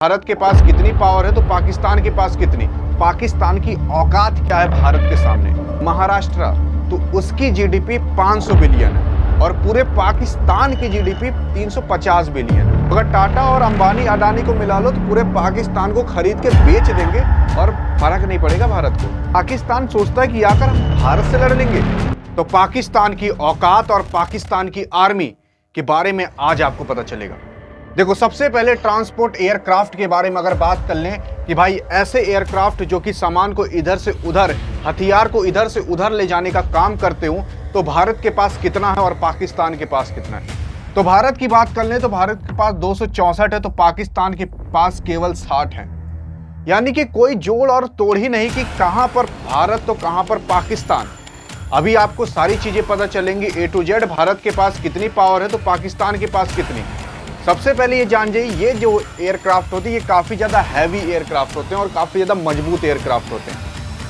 भारत के पास कितनी पावर है तो पाकिस्तान के पास कितनी, पाकिस्तान की औकात क्या है भारत के सामने। महाराष्ट्र तो उसकी जीडीपी 500 बिलियन है और पूरे पाकिस्तान की जीडीपी 350 बिलियन है। अगर टाटा और अंबानी अडानी को मिला लो तो पूरे पाकिस्तान को खरीद के बेच देंगे और फर्क नहीं पड़ेगा भारत को। पाकिस्तान सोचता है कि आकर भारत से लड़ लेंगे। तो पाकिस्तान की औकात और पाकिस्तान की आर्मी के बारे में आज आपको पता चलेगा। देखो, सबसे पहले ट्रांसपोर्ट एयरक्राफ्ट के बारे में अगर बात कर लें कि भाई ऐसे एयरक्राफ्ट जो कि सामान को इधर से उधर, हथियार को इधर से उधर ले जाने का काम करते हो, तो भारत के पास कितना है और पाकिस्तान के पास कितना है। तो भारत की बात कर लें तो भारत के पास 264 है तो पाकिस्तान के पास केवल 60 है। यानी कि कोई जोड़ और तोड़ ही नहीं कि कहां पर भारत तो कहां पर पाकिस्तान। अभी आपको सारी चीजें पता चलेंगी ए टू जेड। भारत के पास कितनी पावर है तो पाकिस्तान के पास कितनी। सबसे पहले ये जान जाइए, ये जो एयरक्राफ्ट होती है ये काफ़ी ज़्यादा हैवी एयरक्राफ्ट होते हैं और काफ़ी ज़्यादा मजबूत एयरक्राफ्ट होते हैं।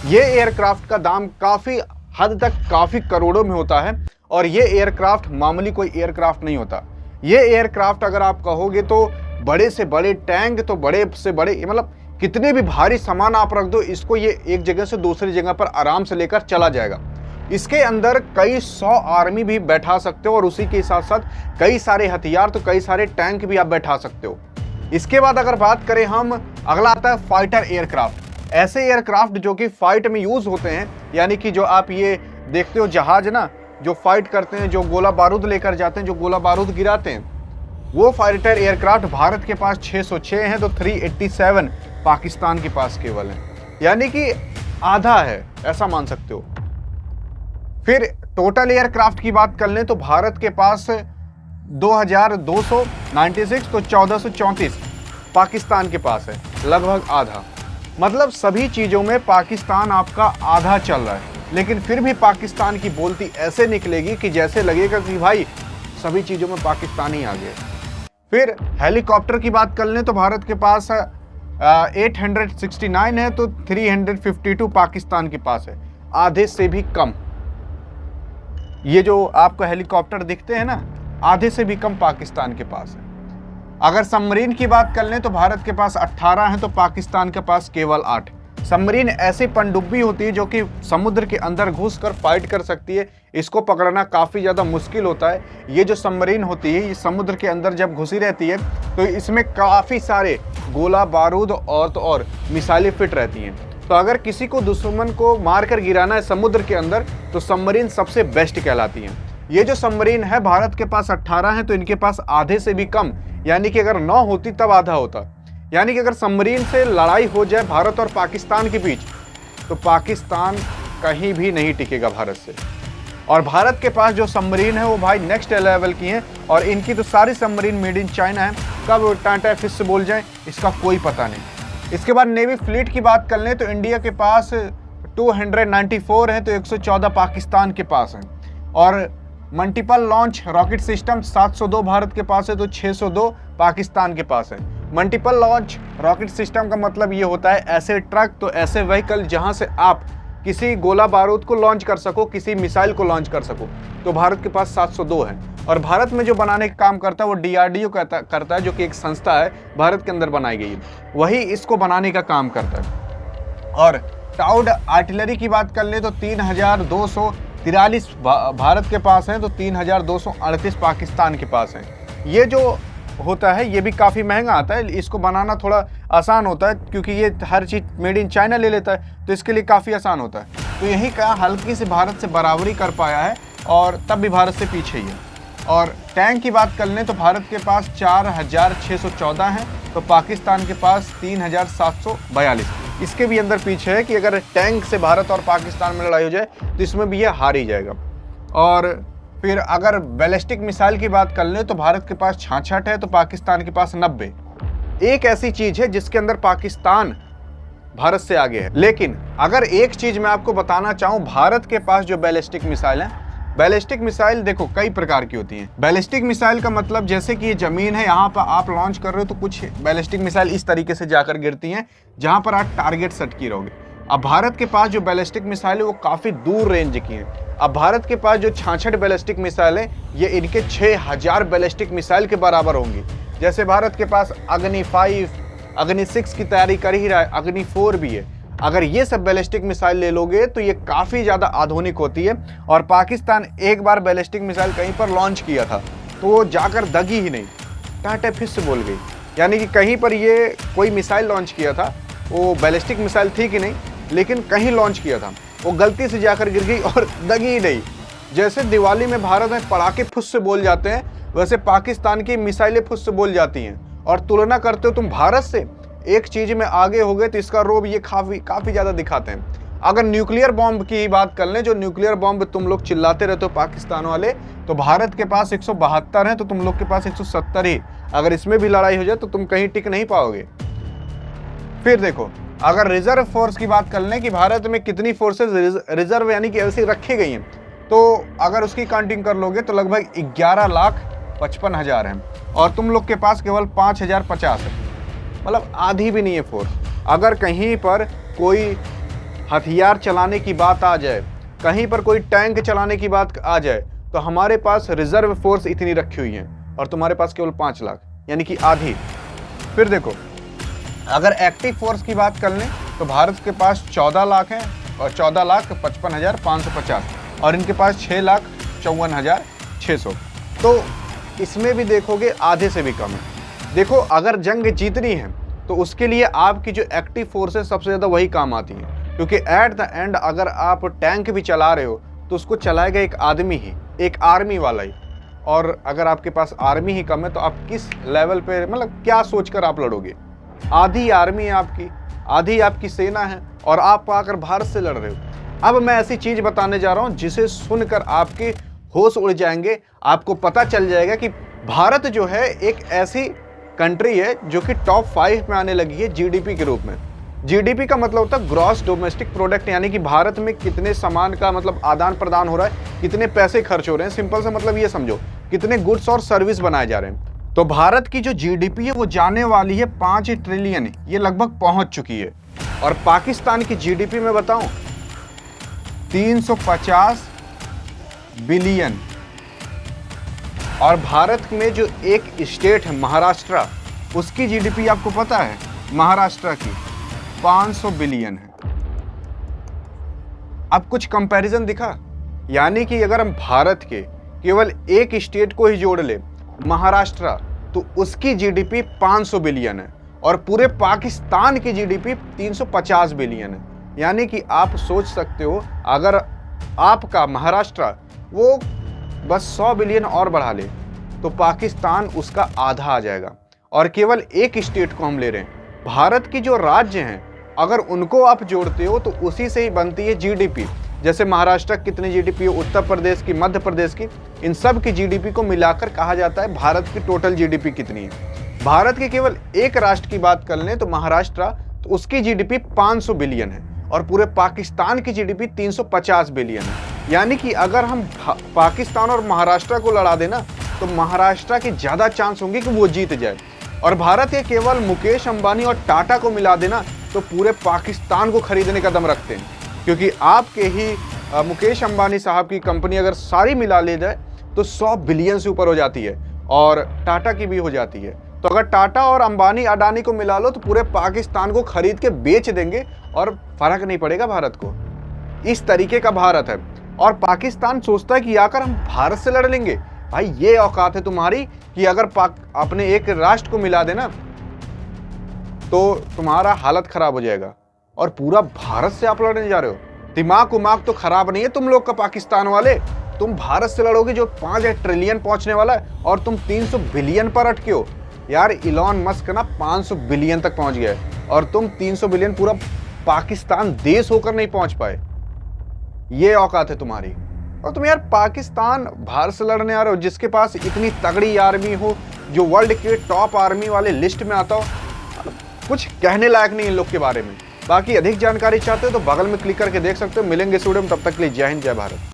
ये एयरक्राफ्ट का दाम काफ़ी हद तक काफ़ी करोड़ों में होता है और ये एयरक्राफ्ट मामूली कोई एयरक्राफ्ट नहीं होता। ये एयरक्राफ्ट अगर आप कहोगे तो बड़े से बड़े टैंक, तो बड़े से बड़े मतलब कितने भी भारी सामान आप रख दो, इसको ये एक जगह से दूसरी जगह पर आराम से लेकर चला जाएगा। इसके अंदर कई 100 आर्मी भी बैठा सकते हो और उसी के साथ साथ कई सारे हथियार, तो कई सारे टैंक भी आप बैठा सकते हो। इसके बाद अगर बात करें हम, अगला आता है फाइटर एयरक्राफ्ट। ऐसे एयरक्राफ्ट जो कि फाइट में यूज होते हैं, यानी कि जो आप ये देखते हो जहाज ना, जो फाइट करते हैं, जो गोला बारूद लेकर जाते हैं, जो गोला बारूद गिराते हैं, वो फाइटर एयरक्राफ्ट भारत के पास 606 हैं तो 387 पाकिस्तान के पास केवल है। यानी कि आधा है, ऐसा मान सकते हो। फिर टोटल एयरक्राफ्ट की बात कर लें तो भारत के पास 2296 तो 1434 पाकिस्तान के पास है, लगभग आधा। मतलब सभी चीज़ों में पाकिस्तान आपका आधा चल रहा है, लेकिन फिर भी पाकिस्तान की बोलती ऐसे निकलेगी कि जैसे लगेगा कि भाई सभी चीज़ों में पाकिस्तान ही आगे है। फिर हेलीकॉप्टर की बात कर लें तो भारत के पास 869 है तो 352 पाकिस्तान के पास है, आधे से भी कम। ये जो आपको हेलीकॉप्टर दिखते हैं ना, आधे से भी कम पाकिस्तान के पास है। अगर सबमरीन की बात कर लें तो भारत के पास 18 है तो पाकिस्तान के पास केवल 8। सबमरीन ऐसी पनडुब्बी होती है जो कि समुद्र के अंदर घुसकर फाइट कर सकती है। इसको पकड़ना काफ़ी ज़्यादा मुश्किल होता है। ये जो सबमरीन होती है ये समुद्र के अंदर जब घुसी रहती है तो इसमें काफ़ी सारे गोला बारूद और मिसाइलें फिट रहती हैं। तो अगर किसी को दुश्मन को मारकर गिराना है समुद्र के अंदर तो सबमरीन सबसे बेस्ट कहलाती हैं। ये जो सबमरीन है भारत के पास 18 है तो इनके पास आधे से भी कम, यानी कि अगर 9 होती तब आधा होता। यानी कि अगर सबमरीन से लड़ाई हो जाए भारत और पाकिस्तान के बीच तो पाकिस्तान कहीं भी नहीं टिकेगा भारत से। और भारत के पास जो सबमरीन है वो भाई नेक्स्ट लेवल की हैं और इनकी तो सारी सबमरीन मेड इन चाइना है। कब टाटा फिश से बोल जाए इसका कोई पता नहीं। इसके बाद नेवी फ्लीट की बात कर लें तो इंडिया के पास 294 है तो 114 पाकिस्तान के पास है। और multiple launch rocket system 702 Bharat के पास है तो 602 पाकिस्तान के पास है। मल्टीपल लॉन्च रॉकेट सिस्टम का मतलब ये होता है ऐसे ट्रक, तो ऐसे व्हीकल जहां से आप किसी गोला बारूद को लॉन्च कर सको, किसी मिसाइल को लॉन्च कर सको, तो भारत के पास 702 है। और भारत में जो बनाने का काम करता है वो DRDO करता है, जो कि एक संस्था है भारत के अंदर बनाई गई है, वही इसको बनाने का काम करता है। और टाउड आर्टिलरी की बात कर ले तो 3243 भारत के पास है तो 3238 पाकिस्तान के पास है। ये जो होता है ये भी काफ़ी महंगा आता है, इसको बनाना थोड़ा आसान होता है क्योंकि ये हर चीज़ मेड इन चाइना ले लेता है, तो इसके लिए काफ़ी आसान होता है। तो यही का हल्की से भारत से बराबरी कर पाया है और तब भी भारत से पीछे ही है। और टैंक की बात कर लें तो भारत के पास 4614 है तो पाकिस्तान के पास 3742। इसके भी अंदर पीछे है कि अगर टैंक से भारत और पाकिस्तान में लड़ाई हो जाए तो इसमें भी ये हार ही जाएगा। और फिर अगर बैलिस्टिक मिसाइल की बात कर लें तो भारत के पास 66 है तो पाकिस्तान के पास 90। एक ऐसी चीज़ है जिसके अंदर पाकिस्तान भारत से आगे है। लेकिन अगर एक चीज़ मैं आपको बताना चाहूँ, भारत के पास जो बैलिस्टिक मिसाइल है, बैलिस्टिक मिसाइल देखो कई प्रकार की होती हैं। बैलिस्टिक मिसाइल का मतलब जैसे कि ये जमीन है, यहाँ पर आप लॉन्च कर रहे हो तो कुछ बैलिस्टिक मिसाइल इस तरीके से जाकर गिरती हैं जहाँ पर आप टारगेट सेट किए रहोगे। अब भारत के पास जो बैलिस्टिक मिसाइल है वो काफ़ी दूर रेंज की है। अब भारत के पास जो 66 बैलिस्टिक मिसाइल है ये इनके 6000 बैलिस्टिक मिसाइल के बराबर होंगी। जैसे भारत के पास अग्नि 5, अग्नि 6 की तैयारी कर ही रहा है, अग्नि 4 भी है। अगर ये सब बैलिस्टिक मिसाइल ले लोगे तो ये काफ़ी ज़्यादा आधुनिक होती है। और पाकिस्तान एक बार बैलिस्टिक मिसाइल कहीं पर लॉन्च किया था तो वो जाकर दगी ही नहीं, टाटा फिर से बोल गई। यानी कि कहीं पर ये कोई मिसाइल लॉन्च किया था, वो बैलिस्टिक मिसाइल थी कि नहीं, लेकिन कहीं लॉन्च किया था, वो गलती से जाकर गिर गई और दगी ही नहीं। जैसे दिवाली में भारत में पटाखे फुस से बोल जाते हैं, वैसे पाकिस्तान की मिसाइलें फुस से बोल जाती हैं। और तुलना करते हो तुम भारत से, एक चीज़ में आगे हो गए तो इसका रोब ये काफ़ी ज़्यादा दिखाते हैं। अगर न्यूक्लियर बॉम्ब की बात कर लें, जो न्यूक्लियर बॉम्ब तुम लोग चिल्लाते रहते हो पाकिस्तान वाले, तो भारत के पास 172 है तो तुम लोग के पास 170 ही। अगर इसमें भी लड़ाई हो जाए तो तुम कहीं टिक नहीं पाओगे। फिर देखो, अगर रिजर्व फोर्स की बात कर लें कि भारत में कितनी फोर्सेज रिजर्व यानी कि ऐसी रखी गई हैं, तो अगर उसकी काउंटिंग कर लोगे तो लगभग 11,55,000 हैं और तुम लोग के पास केवल 5,050 है, मतलब आधी भी नहीं है फोर्स। अगर कहीं पर कोई हथियार चलाने की बात आ जाए, कहीं पर कोई टैंक चलाने की बात आ जाए, तो हमारे पास रिजर्व फोर्स इतनी रखी हुई है और तुम्हारे पास केवल 5 लाख, यानी कि आधी। फिर देखो, अगर एक्टिव फोर्स की बात कर लें तो भारत के पास 14 लाख हैं और 14,55,550 और इनके पास 6,54,600। तो इसमें भी देखोगे आधे से भी कम है। देखो, अगर जंग जीतनी है तो उसके लिए आपकी जो एक्टिव फोर्स है सबसे ज़्यादा वही काम आती है, क्योंकि एट द एंड अगर आप टैंक भी चला रहे हो तो उसको चलाएगा एक आदमी ही, एक आर्मी वाला ही। और अगर आपके पास आर्मी ही कम है तो आप किस लेवल पे, मतलब क्या सोचकर आप लड़ोगे? आधी आर्मी है आपकी, आधी आपकी सेना है और आप आकर भारत से लड़ रहे हो। अब मैं ऐसी चीज़ बताने जा रहा हूँ जिसे सुनकर आपके होश उड़ जाएंगे। आपको पता चल जाएगा कि भारत जो है एक ऐसी कंट्री है जो कि टॉप 5 में आने लगी है जीडीपी के रूप में। जीडीपी का मतलब होता है ग्रॉस डोमेस्टिक प्रोडक्ट, यानी कि भारत में कितने सामान का मतलब आदान प्रदान हो रहा है, कितने पैसे खर्च हो रहे हैं। सिंपल सा मतलब ये समझो, कितने गुड्स और सर्विस बनाए जा रहे हैं। तो भारत की जो जीडीपी है वो जाने वाली है 5 ट्रिलियन, ये लगभग पहुंच चुकी है। और पाकिस्तान की जीडीपी में बताऊं 350 बिलियन। और भारत में जो एक स्टेट है महाराष्ट्र, उसकी जीडीपी आपको पता है महाराष्ट्र की 500 बिलियन है। अब कुछ कंपैरिजन दिखा, यानी कि अगर हम भारत के केवल एक स्टेट को ही जोड़ ले महाराष्ट्र, तो उसकी जीडीपी 500 बिलियन है और पूरे पाकिस्तान की जीडीपी 350 बिलियन है। यानी कि आप सोच सकते हो, अगर आपका महाराष्ट्र वो बस 100 बिलियन और बढ़ा ले तो पाकिस्तान उसका आधा आ जाएगा। और केवल एक स्टेट को हम ले रहे हैं। भारत की जो राज्य हैं अगर उनको आप जोड़ते हो तो उसी से ही बनती है जीडीपी। जैसे महाराष्ट्र कितनी जीडीपी है, उत्तर प्रदेश की, मध्य प्रदेश की, इन सब की जीडीपी को मिलाकर कहा जाता है भारत की टोटल जीडीपी कितनी है। भारत के केवल एक राष्ट्र की बात कर लें तो महाराष्ट्र, तो उसकी जीडीपी 500 बिलियन है और पूरे पाकिस्तान की जीडीपी 350 बिलियन है। यानी कि अगर हम पाकिस्तान और महाराष्ट्र को लड़ा देना तो महाराष्ट्र के ज़्यादा चांस होंगे कि वो जीत जाए। और भारत के केवल मुकेश अंबानी और टाटा को मिला देना तो पूरे पाकिस्तान को खरीदने का दम रखते हैं, क्योंकि आपके ही मुकेश अंबानी साहब की कंपनी अगर सारी मिला ले जाए तो 100 बिलियन से ऊपर हो जाती है और टाटा की भी हो जाती है। तो अगर टाटा और अंबानी अडानी को मिला लो तो पूरे पाकिस्तान को खरीद के बेच देंगे और फर्क नहीं पड़ेगा भारत को। इस तरीके का भारत है। और पाकिस्तान सोचता है कि आकर हम भारत से लड़ लेंगे। भाई ये औकात है तुम्हारी कि अगर अपने एक राष्ट्र को मिला देना तो तुम्हारा हालत खराब हो जाएगा और पूरा भारत से आप लड़ने जा रहे हो। दिमाग तो खराब नहीं है तुम लोग का पाकिस्तान वाले। तुम भारत से लड़ोगे जो 5 ट्रिलियन पहुंचने वाला है और तुम 300 बिलियन पर अटके हो। यार इलॉन मस्क ना 500 बिलियन तक पहुंच गया है और तुम 300 बिलियन पूरा पाकिस्तान देश होकर नहीं पहुंच पाए। ये औकात है तुम्हारी। और तुम यार पाकिस्तान भारत से लड़ने आ रहे हो जिसके पास इतनी तगड़ी आर्मी हो, जो वर्ल्ड के टॉप आर्मी वाले लिस्ट में आता हो। कुछ कहने लायक नहीं इन लोग के बारे में। बाकी अधिक जानकारी चाहते हो तो बगल में क्लिक करके देख सकते हो। मिलेंगे इस वीडियो में, तब तक के लिए जय हिंद जय भारत।